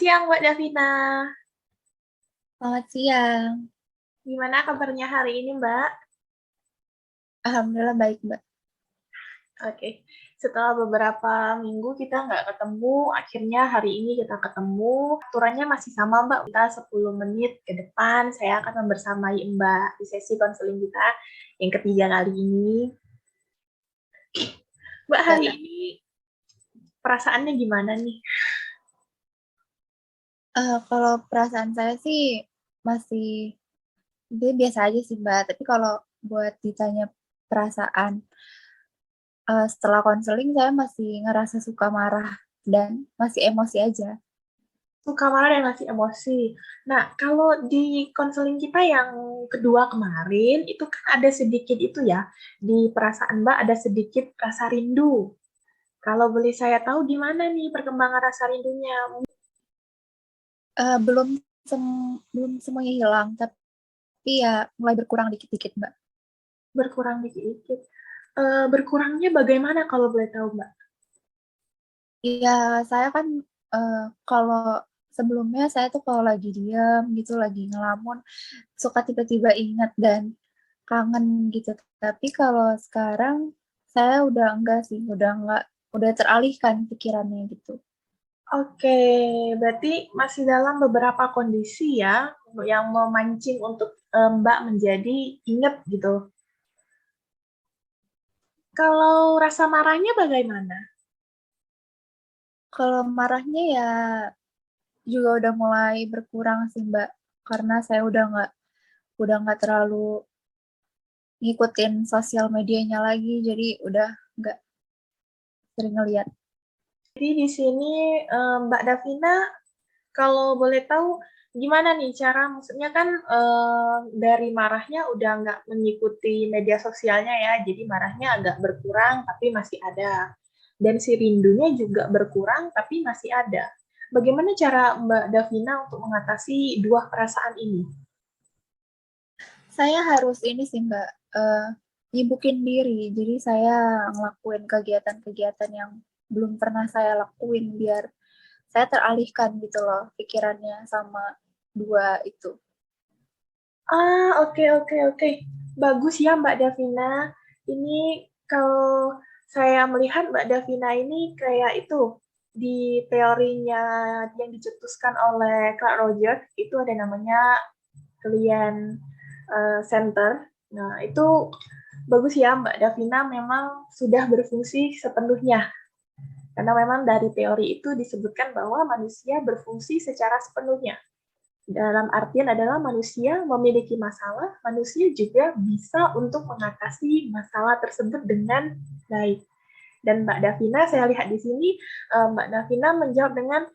siang, Mbak Davina. Selamat siang. Gimana kabarnya hari ini, Mbak? Alhamdulillah baik, Mbak. Oke, setelah beberapa minggu kita nggak ketemu, akhirnya hari ini kita ketemu. Aturannya masih sama, Mbak. Kita 10 menit ke depan, saya akan membersamai Mbak di sesi konseling kita yang ketiga kali ini. Mbak, hari Ya, ini perasaannya gimana nih? kalau perasaan saya sih masih dia biasa aja sih, Mbak. Tapi kalau buat ditanya perasaan setelah konseling, saya masih ngerasa suka marah dan masih emosi aja. Suka marah dan masih emosi. Nah, kalau di konseling kita yang kedua kemarin, itu kan ada sedikit itu ya, di perasaan Mbak ada sedikit rasa rindu. Kalau boleh saya tahu gimana nih perkembangan rasa rindunya? Eh, belum belum semuanya hilang, tapi ya mulai berkurang dikit-dikit, Mbak. Berkurang dikit-dikit. Berkurangnya bagaimana kalau boleh tahu, Mbak? Iya, saya kan kalau sebelumnya saya tuh kalau lagi diam gitu, lagi ngelamun, suka tiba-tiba ingat dan kangen gitu. Tapi kalau sekarang saya udah enggak sih, udah teralihkan pikirannya gitu. Oke, berarti masih dalam beberapa kondisi ya yang memancing untuk Mbak menjadi ingat gitu. Kalau rasa marahnya bagaimana? Kalau marahnya ya juga udah mulai berkurang sih Mbak, karena saya udah nggak terlalu ngikutin sosial medianya lagi, jadi udah nggak sering ngeliat. Jadi di sini Mbak Davina, kalau boleh tahu gimana nih cara, maksudnya kan dari marahnya udah nggak mengikuti media sosialnya ya, jadi marahnya agak berkurang tapi masih ada. Dan si rindunya juga berkurang tapi masih ada. Bagaimana cara Mbak Davina untuk mengatasi dua perasaan ini? Saya harus ini sih Mbak, nyibukin diri. Jadi saya ngelakuin kegiatan-kegiatan yang belum pernah saya lakuin biar saya teralihkan gitu loh pikirannya sama dua itu. Ah, oke, oke, oke. Bagus ya, Mbak Davina. Ini kalau saya melihat Mbak Davina ini kayak itu, di teorinya yang dicetuskan oleh Clark Rogers, itu ada namanya Client Center. Nah, itu bagus ya, Mbak Davina memang sudah berfungsi sepenuhnya. Karena memang dari teori itu disebutkan bahwa manusia berfungsi secara sepenuhnya. Dalam artian adalah manusia memiliki masalah, manusia juga bisa untuk mengatasi masalah tersebut dengan baik. Dan Mbak Davina, saya lihat di sini, Mbak Davina menjawab dengan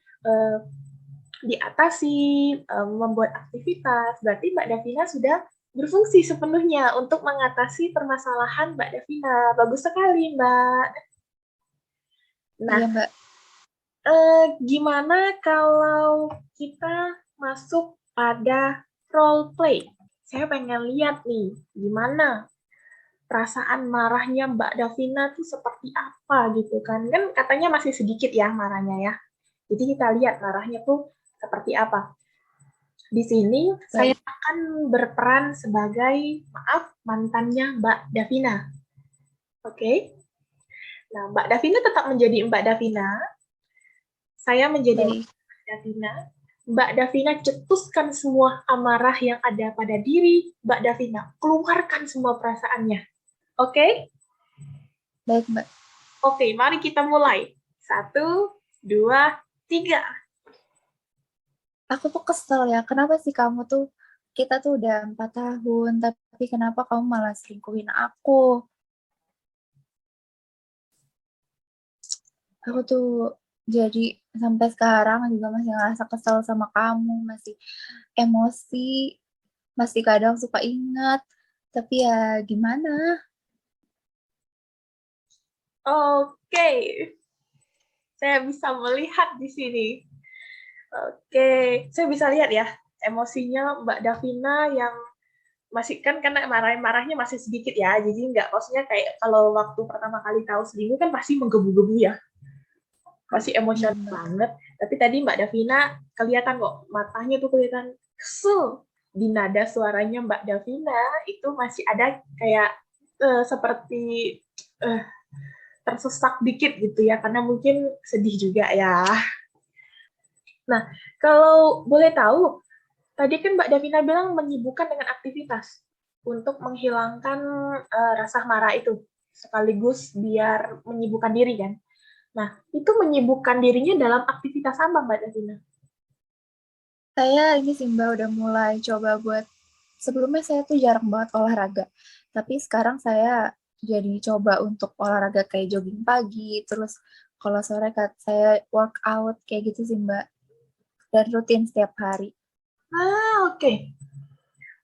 diatasi, membuat aktivitas. Berarti Mbak Davina sudah berfungsi sepenuhnya untuk mengatasi permasalahan Mbak Davina. Bagus sekali, Mbak. Nah, Iya Mbak. gimana kalau kita masuk pada role play? Saya pengen lihat nih, gimana perasaan marahnya Mbak Davina tuh seperti apa gitu kan. Kan katanya masih sedikit ya marahnya ya. Jadi kita lihat marahnya tuh seperti apa. Di sini saya Baik. akan berperan sebagai, maaf, mantannya Mbak Davina. Oke? Nah, Mbak Davina tetap menjadi Mbak Davina. Saya menjadi Baik. Mbak Davina. Mbak Davina cetuskan semua amarah yang ada pada diri Mbak Davina. Keluarkan semua perasaannya. Oke? Baik Mbak. Oke, mari kita mulai. Satu, dua, tiga. Aku tuh kesel ya, kenapa sih kamu tuh, kita tuh udah 4 tahun, tapi kenapa kamu malah selingkuhin aku? Aku tuh jadi sampai sekarang juga masih ngerasa kesel sama kamu, masih emosi, masih kadang suka ingat, tapi ya gimana? Oke, saya bisa melihat di sini. Oke, saya bisa lihat ya emosinya Mbak Davina yang masih kan karena marahnya masih sedikit ya, jadi nggak maksudnya kayak kalau waktu pertama kali tahu selingkuh kan pasti menggebu-gebu ya. masih emosional banget. Tapi tadi Mbak Davina kelihatan kok, matanya tuh kelihatan kesel. Di nada suaranya Mbak Davina itu masih ada kayak seperti uh, tersesak dikit gitu ya, karena mungkin sedih juga ya. Nah, kalau boleh tahu, tadi kan Mbak Davina bilang menyibukkan dengan aktivitas untuk menghilangkan rasa marah itu, sekaligus biar menyibukkan diri kan. Nah, itu menyibukkan dirinya dalam aktivitas apa Mbak Davina? Saya ini sih Mbak udah mulai coba buat, sebelumnya saya tuh jarang banget olahraga, tapi sekarang saya jadi coba untuk olahraga kayak jogging pagi, terus kalau sore saya workout kayak gitu sih Mbak, dan rutin setiap hari. Oke. Okay.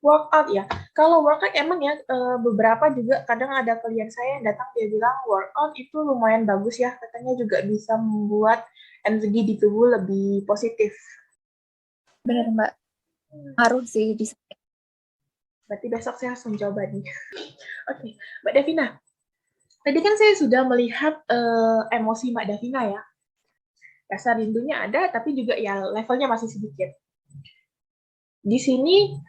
Workout ya. Kalau workout emang ya beberapa juga kadang ada klien saya yang datang dia bilang workout itu lumayan bagus ya, katanya juga bisa membuat energi di tubuh lebih positif. Bener Mbak, ngaruh sih di saya. Berarti besok saya harus mencoba nih. Oke, Mbak Davina. Tadi kan saya sudah melihat emosi Mbak Davina ya. Rasa rindunya ada, tapi juga ya levelnya masih sedikit. Di sini,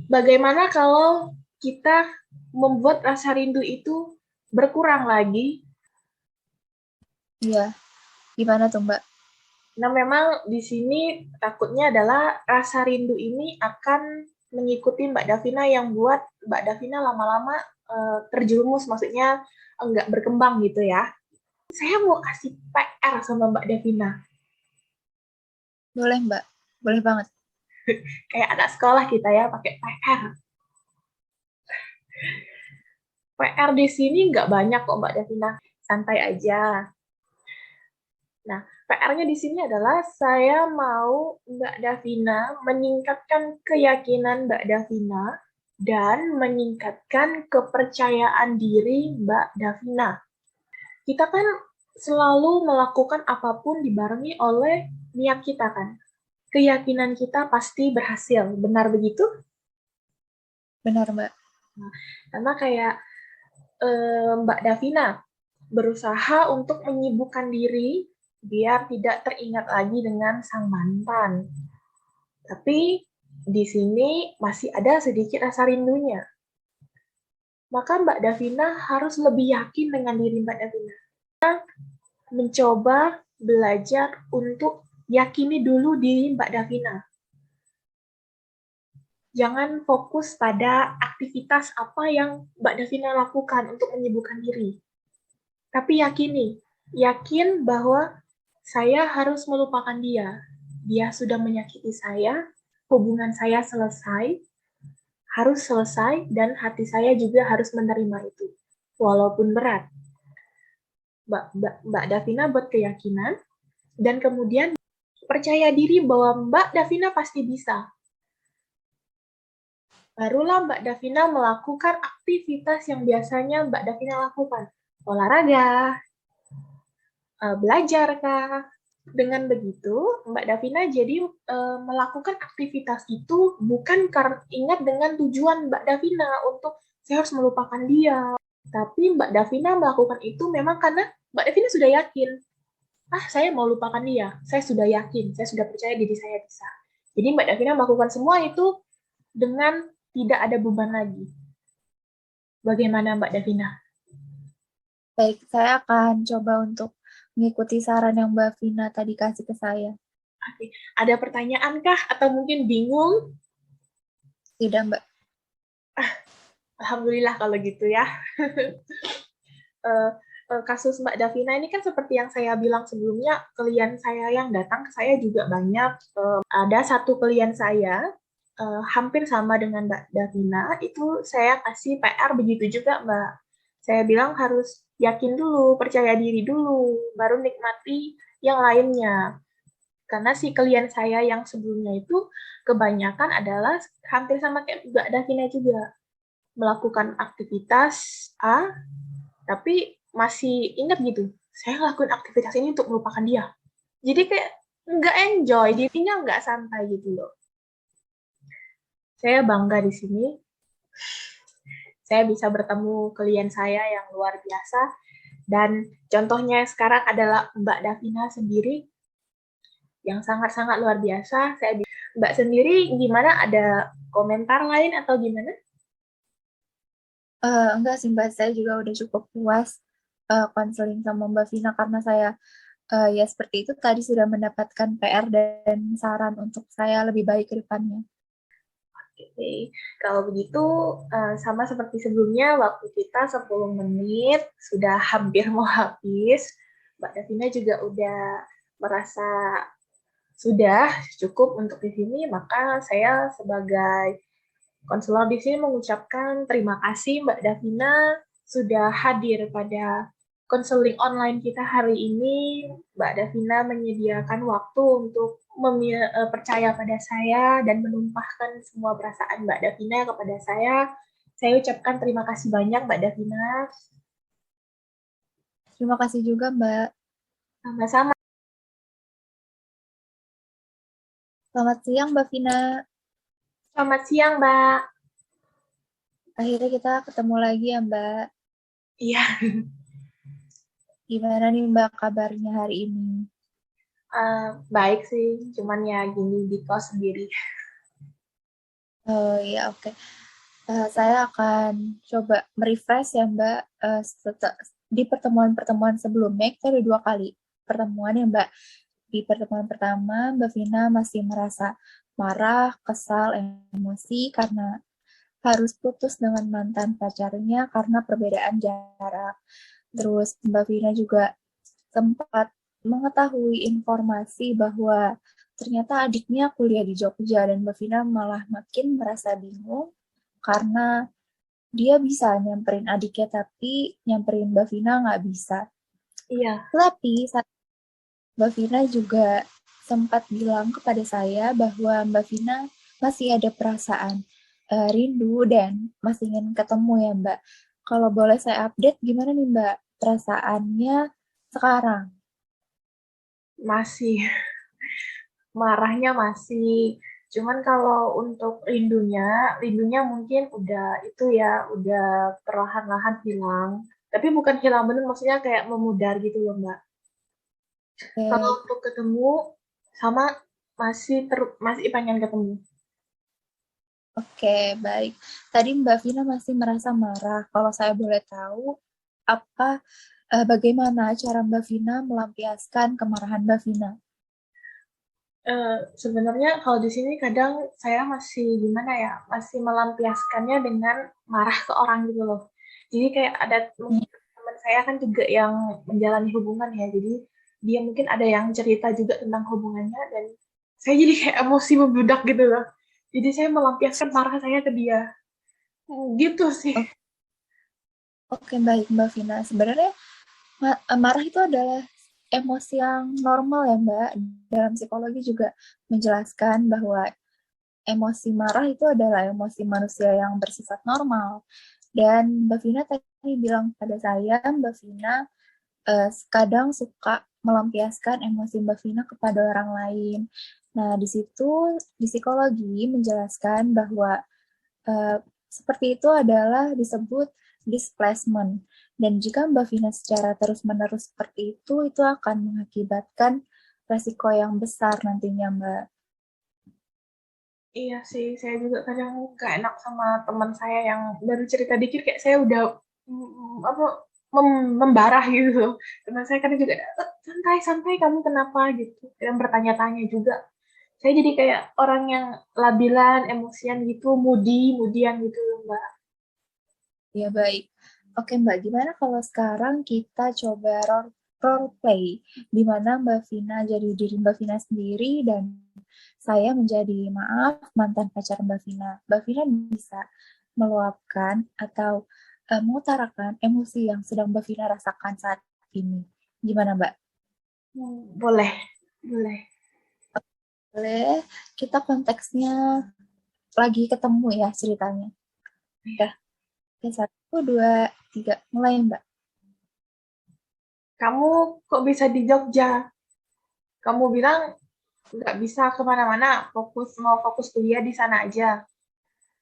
bagaimana kalau kita membuat rasa rindu itu berkurang lagi? Iya, gimana tuh Mbak? Nah, memang di sini takutnya adalah rasa rindu ini akan mengikuti Mbak Davina yang buat Mbak Davina lama-lama terjerumus, maksudnya enggak berkembang gitu ya. Saya mau kasih PR sama Mbak Davina. Boleh Mbak, boleh banget. Kayak anak sekolah kita ya, pakai PR. PR di sini nggak banyak kok Mbak Davina, santai aja. Nah, PR-nya di sini adalah saya mau Mbak Davina meningkatkan keyakinan Mbak Davina dan meningkatkan kepercayaan diri Mbak Davina. Kita kan selalu melakukan apapun dibarengi oleh niat kita kan. Keyakinan kita pasti berhasil, benar begitu? Benar Mbak. Nah, karena kayak Mbak Davina berusaha untuk menyibukkan diri biar tidak teringat lagi dengan sang mantan. Tapi di sini masih ada sedikit rasa rindunya. Maka Mbak Davina harus lebih yakin dengan diri Mbak Davina. Mencoba belajar untuk yakini dulu diri Mbak Davina. Jangan fokus pada aktivitas apa yang Mbak Davina lakukan untuk menyibukkan diri. Tapi yakin bahwa saya harus melupakan dia. Dia sudah menyakiti saya, hubungan saya harus selesai, dan hati saya juga harus menerima itu. Walaupun berat. Mbak Davina buat keyakinan, dan kemudian percaya diri bahwa Mbak Davina pasti bisa. Barulah Mbak Davina melakukan aktivitas yang biasanya Mbak Davina lakukan. Olahraga, belajar kah? Dengan begitu, Mbak Davina jadi melakukan aktivitas itu bukan karena ingat dengan tujuan Mbak Davina untuk saya harus melupakan dia. Tapi Mbak Davina melakukan itu memang karena Mbak Davina sudah yakin, saya mau lupakan dia. Saya sudah yakin, saya sudah percaya diri saya bisa. Jadi Mbak Davina melakukan semua itu dengan tidak ada beban lagi. Bagaimana Mbak Davina? Baik, saya akan coba untuk mengikuti saran yang Mbak Vina tadi kasih ke saya. Oke. Ada pertanyaan kah? Atau mungkin bingung? Tidak, Mbak. Alhamdulillah kalau gitu ya. Kasus Mbak Davina ini kan seperti yang saya bilang sebelumnya, klien saya yang datang ke saya juga banyak. Ada satu klien saya, hampir sama dengan Mbak Davina, itu saya kasih PR begitu juga Mbak. Saya bilang harus yakin dulu, percaya diri dulu, baru nikmati yang lainnya. Karena si klien saya yang sebelumnya itu kebanyakan adalah hampir sama kayak Mbak Davina juga. Melakukan aktivitas A, tapi masih ingat gitu, saya ngelakuin aktivitas ini untuk melupakan dia. Jadi kayak nggak enjoy, dirinya nggak santai gitu loh. Saya bangga di sini, saya bisa bertemu klien saya yang luar biasa, Dan contohnya sekarang adalah Mbak Davina sendiri yang sangat-sangat luar biasa. Mbak sendiri gimana? Ada komentar lain atau gimana? Enggak sih Mbak, saya juga udah cukup puas konseling sama Mbak Vina karena saya ya seperti itu tadi sudah mendapatkan PR dan saran untuk saya lebih baik ke depannya. Oke, kalau begitu sama seperti sebelumnya, waktu kita 10 menit sudah hampir mau habis. Mbak Davina juga udah merasa sudah cukup untuk di sini, maka saya sebagai konselor di sini mengucapkan terima kasih Mbak Davina sudah hadir pada konseling online kita hari ini. Mbak Davina menyediakan waktu untuk percaya pada saya dan menumpahkan semua perasaan Mbak Davina kepada saya. Saya ucapkan terima kasih banyak Mbak Davina. Terima kasih juga Mbak. Sama-sama. Selamat siang Mbak Vina. Selamat siang Mbak. Akhirnya kita ketemu lagi ya Mbak. Iya. Gimana nih Mbak kabarnya hari ini? Baik sih, cuman ya gini di kos sendiri. Oh ya oke. Saya akan coba merefresh ya Mbak. Di pertemuan-pertemuan sebelumnya kita ada 2 kali pertemuan ya Mbak. Di pertemuan pertama Mbak Vina masih merasa marah, kesal, emosi karena harus putus dengan mantan pacarnya karena perbedaan jarak. Terus Mbak Vina juga sempat mengetahui informasi bahwa ternyata adiknya kuliah di Jogja dan Mbak Vina malah makin merasa bingung karena dia bisa nyamperin adiknya tapi nyamperin Mbak Vina nggak bisa. Iya. Tapi Mbak Vina juga sempat bilang kepada saya bahwa Mbak Vina masih ada perasaan rindu dan masih ingin ketemu ya Mbak. Kalau boleh saya update gimana nih Mbak perasaannya sekarang? Masih marahnya masih. Cuman kalau untuk rindunya mungkin udah itu ya, udah perlahan-lahan hilang. Tapi bukan hilang bener, maksudnya kayak memudar gitu loh, Mbak. Kalau Oke, untuk ketemu sama masih pengen ketemu. oke, baik. Tadi Mbak Vina masih merasa marah. Kalau saya boleh tahu, apa bagaimana cara Mbak Vina melampiaskan kemarahan Mbak Vina? Sebenarnya kalau di sini kadang saya masih gimana ya, masih melampiaskannya dengan marah ke orang gitu loh. Jadi kayak ada mungkin teman saya kan juga yang menjalani hubungan ya, jadi dia mungkin ada yang cerita juga tentang hubungannya dan saya jadi kayak emosi membludak gitu loh. Jadi saya melampiaskan marah saya ke dia. Gitu sih. Oke, baik Mbak Vina. Sebenarnya marah itu adalah emosi yang normal ya Mbak. Dalam psikologi juga menjelaskan bahwa emosi marah itu adalah emosi manusia yang bersifat normal. Dan Mbak Vina tadi bilang pada saya, Mbak Vina kadang suka melampiaskan emosi Mbak Vina kepada orang lain. Nah, di situ di psikologi menjelaskan bahwa uh, seperti itu adalah disebut displacement. Dan jika Mbak Vina secara terus-menerus seperti itu akan mengakibatkan resiko yang besar nantinya, Mbak. Iya sih, saya juga kadang gak enak sama teman saya yang baru cerita dikit kayak saya udah apa membarah gitu. Teman saya kadang juga santai santai kamu kenapa gitu. Dan bertanya-tanya juga. Saya jadi kayak orang yang labilan, emosian gitu, moodian gitu Mbak. Ya, baik. Oke, Mbak, gimana kalau sekarang kita coba role play, di mana Mbak Vina jadi diri Mbak Vina sendiri dan saya menjadi, maaf, mantan pacar Mbak Vina. Mbak Vina bisa meluapkan atau mengutarakan emosi yang sedang Mbak Vina rasakan saat ini. Gimana, Mbak? Boleh, boleh. Boleh, kita konteksnya lagi ketemu ya ceritanya. Udah, oke, 1, 2, 3, mulai, Mbak. Kamu kok bisa di Jogja? Kamu bilang nggak bisa kemana-mana, mau fokus kuliah di sana aja.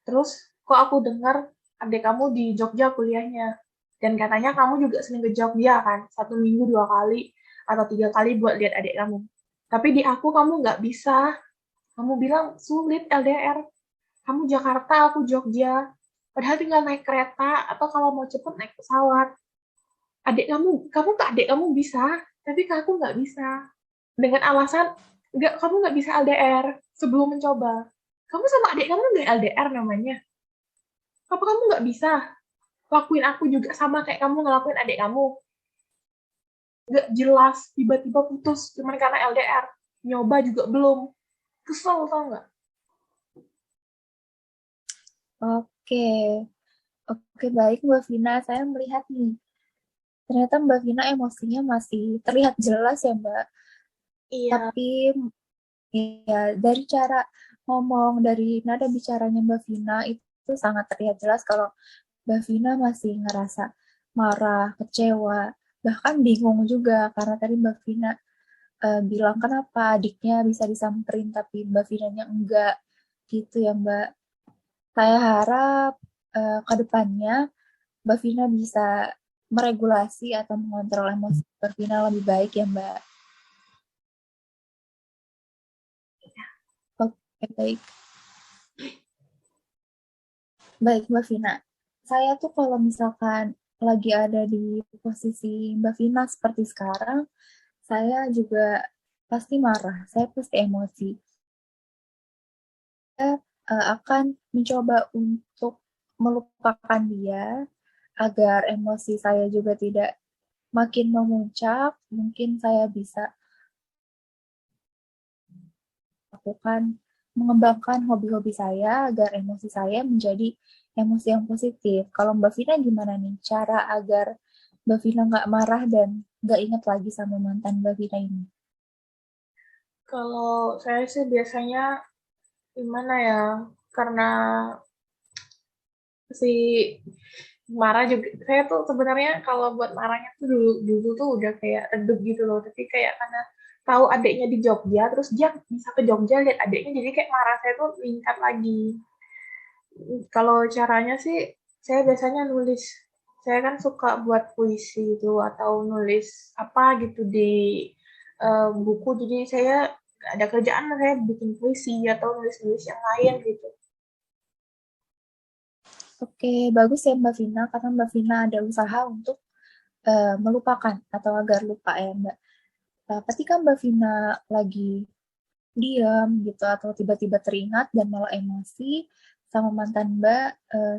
Terus kok aku dengar adik kamu di Jogja kuliahnya. Dan katanya kamu juga sering ke Jogja kan, 1 minggu 2 kali atau 3 kali buat lihat adik kamu. Tapi di aku kamu nggak bisa. Kamu bilang sulit LDR. Kamu Jakarta, aku Jogja. Padahal tinggal naik kereta atau kalau mau cepet naik pesawat. Kamu ke adik kamu bisa, tapi ke aku nggak bisa. Dengan alasan, kamu nggak bisa LDR sebelum mencoba. Kamu sama adik kamu nggak LDR namanya. Apa kamu nggak bisa lakuin aku juga sama kayak kamu ngelakuin adik kamu? Nggak jelas, tiba-tiba putus cuman karena LDR. Nyoba juga belum. Kesel tau nggak? Oke, oke baik Mbak Vina. Saya melihat nih, ternyata Mbak Vina emosinya masih terlihat jelas ya Mbak. Iya, Tapi ya dari cara ngomong, dari nada bicaranya Mbak Vina itu sangat terlihat jelas kalau Mbak Vina masih ngerasa marah, kecewa, bahkan bingung juga karena tadi Mbak Vina bilang kenapa adiknya bisa disamperin tapi Mbak Vinanya enggak gitu ya Mbak. Saya harap ke depannya Mbak Vina bisa meregulasi atau mengontrol emosi Mbak Vina lebih baik ya Mbak. Oke, baik. Baik Mbak Vina. Saya tuh kalau misalkan lagi ada di posisi Mbak Vina seperti sekarang, saya juga pasti marah, saya pasti emosi. Saya akan mencoba untuk melupakan dia agar emosi saya juga tidak makin memuncak. Mungkin saya bisa lakukan mengembangkan hobi-hobi saya agar emosi saya menjadi emosi yang positif. Kalau Mbak Vina gimana nih cara agar Mbak Vina nggak marah dan nggak ingat lagi sama mantan Mbak Vina ini? kalau saya sih biasanya gimana ya? Karena si marah juga, saya tuh sebenarnya kalau buat marahnya tuh dulu dulu tuh udah kayak redup gitu loh, tapi kayak karena tahu adiknya di Jogja, terus dia bisa ke Jogja lihat adiknya, jadi kayak marah saya tuh meningkat lagi. Kalau caranya sih, saya biasanya nulis. Saya kan suka buat puisi itu atau nulis apa gitu di buku. Jadi saya nggak ada kerjaan, saya bikin puisi atau nulis-nulis yang lain gitu. Oke, bagus ya Mbak Vina karena Mbak Vina ada usaha untuk melupakan atau agar lupa ya Mbak. Ketika Mbak Vina lagi diam gitu atau tiba-tiba teringat dan malah emosi sama mantan Mbak,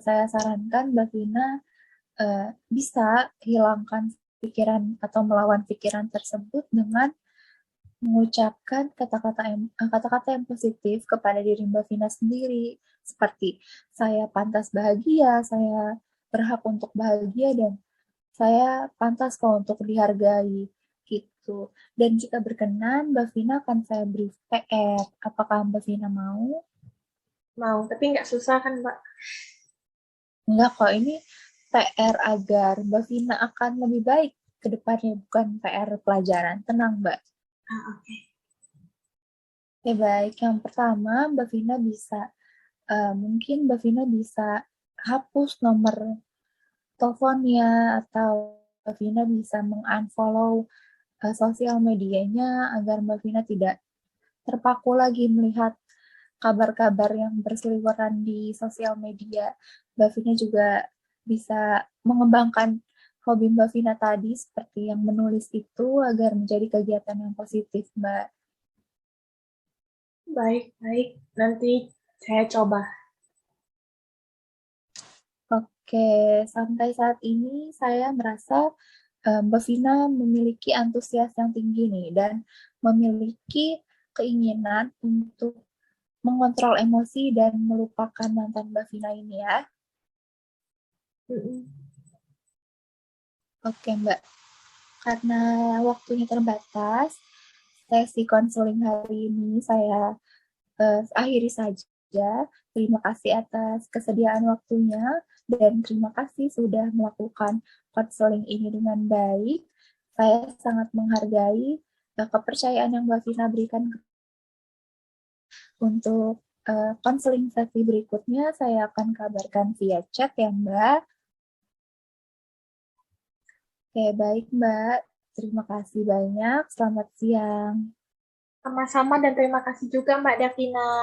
saya sarankan Mbak Vina bisa hilangkan pikiran atau melawan pikiran tersebut dengan mengucapkan kata-kata yang positif kepada diri Mbak Vina sendiri, seperti saya pantas bahagia, saya berhak untuk bahagia, dan saya pantas kok untuk dihargai gitu. Dan jika berkenan, Mbak Vina akan saya beri PR. Apakah Mbak Vina mau? Mau, tapi nggak susah kan, Mbak? Enggak kok, ini PR agar Mbak Vina akan lebih baik ke depannya, bukan PR pelajaran. Tenang, Mbak. Ah, oke. Oke, baik. Yang pertama, Mbak Vina bisa, mungkin Mbak Vina bisa hapus nomor teleponnya, atau Mbak Vina bisa mengunfollow sosial medianya agar Mbak Vina tidak terpaku lagi melihat kabar-kabar yang berseliweran di sosial media. Mbak Vina juga bisa mengembangkan hobi Mbak Vina tadi seperti yang menulis itu agar menjadi kegiatan yang positif, Mbak. Baik, baik. Nanti saya coba. Oke, sampai saat ini saya merasa Mbak Vina memiliki antusias yang tinggi nih dan memiliki keinginan untuk mengontrol emosi dan melupakan mantan Mbak Vina ini ya. Mm-mm. Oke Mbak, karena waktunya terbatas, sesi konseling hari ini saya akhiri saja. Terima kasih atas kesediaan waktunya dan terima kasih sudah melakukan konseling ini dengan baik. Saya sangat menghargai kepercayaan yang Mbak Vina berikan untuk konseling sesi berikutnya. Saya akan kabarkan via chat ya Mbak. Oke, baik Mbak. Terima kasih banyak. Selamat siang. Sama-sama dan terima kasih juga Mbak Davina.